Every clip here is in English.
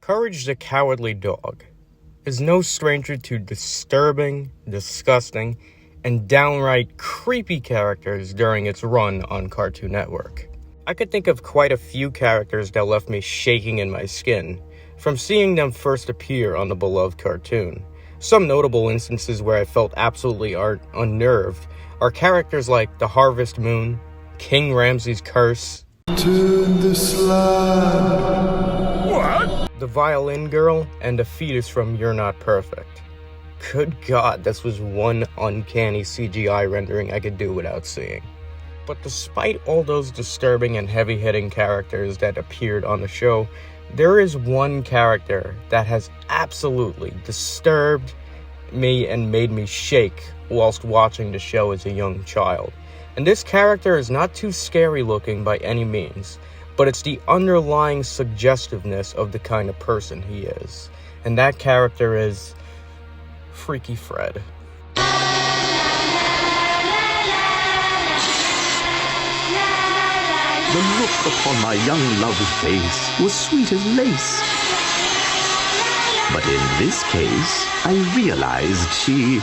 Courage the Cowardly Dog is no stranger to disturbing, disgusting, and downright creepy characters during its run on Cartoon Network. I could think of quite a few characters that left me shaking in my skin from seeing them first appear on the beloved cartoon. Some notable instances where I felt absolutely unnerved are characters like the Harvest Moon, King Ramsay's Curse, Turn the slide. What? The Violin Girl, and the fetus from You're Not Perfect. Good God, this was one uncanny CGI rendering I could do without seeing. But despite all those disturbing and heavy-hitting characters that appeared on the show, there is one character that has absolutely disturbed me and made me shake whilst watching the show as a young child. And this character is not too scary looking by any means, but it's the underlying suggestiveness of the kind of person he is. And that character is Freaky Fred. The look upon my young love's face was sweet as lace. But in this case, I realized she...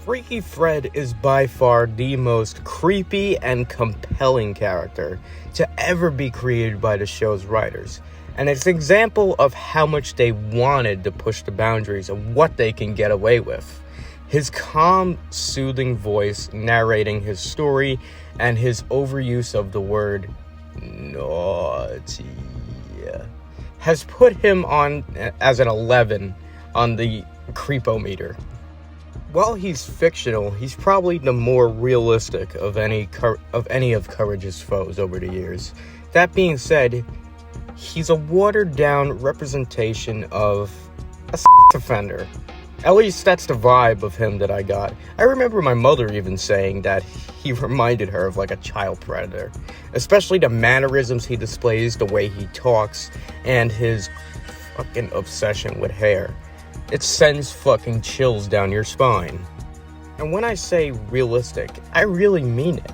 Freaky Fred is by far the most creepy and compelling character to ever be created by the show's writers. And it's an example of how much they wanted to push the boundaries of what they can get away with. His calm, soothing voice narrating his story and his overuse of the word naughty has put him on as an 11 on the creepometer. While he's fictional, he's probably the more realistic of any of Courage's foes over the years. That being said, he's a watered-down representation of a offender. At least that's the vibe of him that I got. I remember my mother even saying that he reminded her of like a child predator. Especially the mannerisms he displays, the way he talks, and his fucking obsession with hair. It sends fucking chills down your spine. And when I say realistic, I really mean it.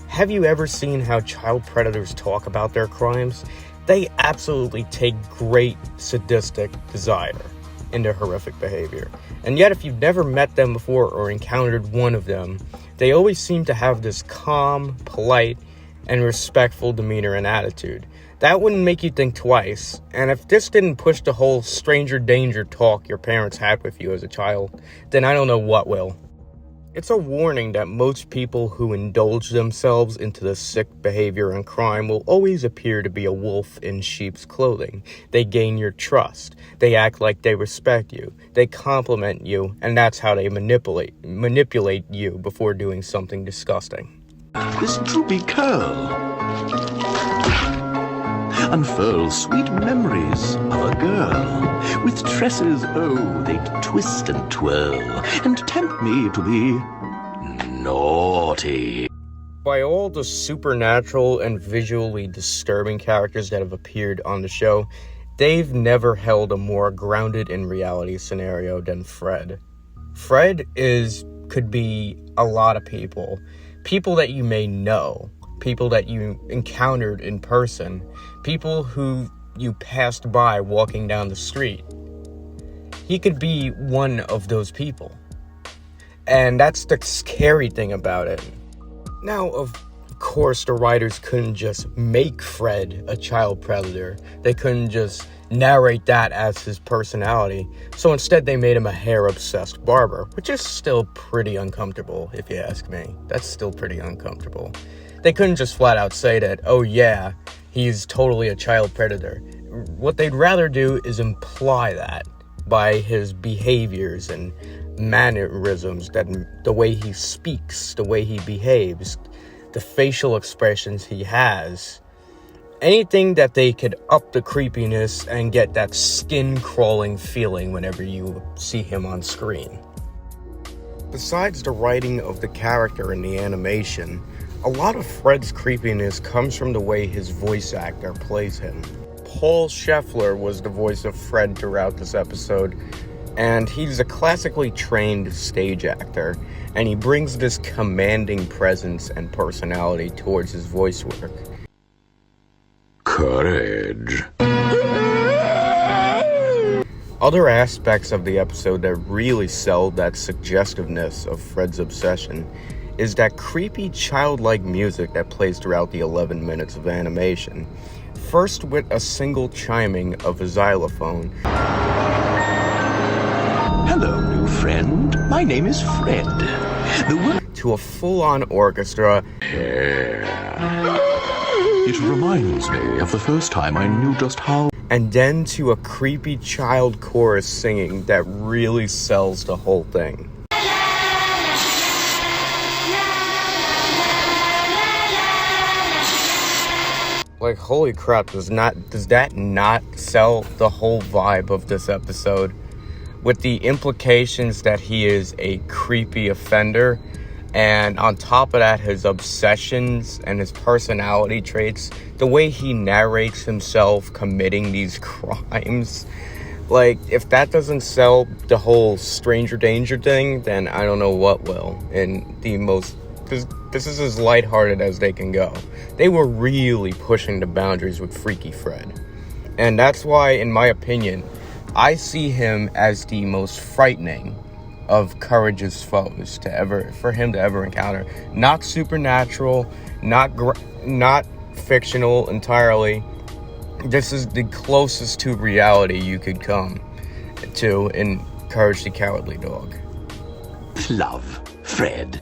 Have you ever seen how child predators talk about their crimes? They absolutely take great sadistic desire into horrific behavior. And yet if you've never met them before or encountered one of them, they always seem to have this calm, polite, and respectful demeanor and attitude. That wouldn't make you think twice, and if this didn't push the whole stranger danger talk your parents had with you as a child, then I don't know what will. It's a warning that most people who indulge themselves into the sick behavior and crime will always appear to be a wolf in sheep's clothing. They gain your trust. They act like they respect you. They compliment you, and that's how they manipulate you before doing something disgusting. This droopy curl unfurls sweet memories of a girl. With tresses, oh, they'd twist and twirl and tempt me to be naughty. By all the supernatural and visually disturbing characters that have appeared on the show, they've never held a more grounded in reality scenario than Fred. Fred could be a lot of people. People that you may know. People that you encountered in person. People who you passed by walking down the street. He could be one of those people. And that's the scary thing about it. Now, of course, the writers couldn't just make Fred a child predator. They couldn't just narrate that as his personality. So instead, they made him a hair-obsessed barber, which is still pretty uncomfortable, if you ask me. That's still pretty uncomfortable. They couldn't just flat out say that, oh yeah, he's totally a child predator. What they'd rather do is imply that by his behaviors and mannerisms, that the way he speaks, the way he behaves, the facial expressions he has. Anything that they could up the creepiness and get that skin-crawling feeling whenever you see him on screen. Besides the writing of the character in the animation, a lot of Fred's creepiness comes from the way his voice actor plays him. Paul Scheffler was the voice of Fred throughout this episode, and he's a classically trained stage actor, and he brings this commanding presence and personality towards his voice work. courage. Other aspects of the episode that really sell that suggestiveness of Fred's obsession is that creepy childlike music that plays throughout the 11 minutes of animation. First with a single chiming of a xylophone. Hello, new friend. My name is Fred. To a full-on orchestra. It reminds me of the first time I knew just how... And then to a creepy child chorus singing that really sells the whole thing. Like, holy crap, does that not sell the whole vibe of this episode? With the implications that he is a creepy offender, and on top of that, his obsessions and his personality traits, the way he narrates himself committing these crimes. Like, if that doesn't sell the whole stranger danger thing, then I don't know what will. And this is as lighthearted as they can go. They were really pushing the boundaries with Freaky Fred. And that's why, in my opinion, I see him as the most frightening of Courage's foes for him to ever encounter. Not supernatural, not fictional entirely. This is the closest to reality you could come to in Courage the Cowardly Dog. Love, Fred.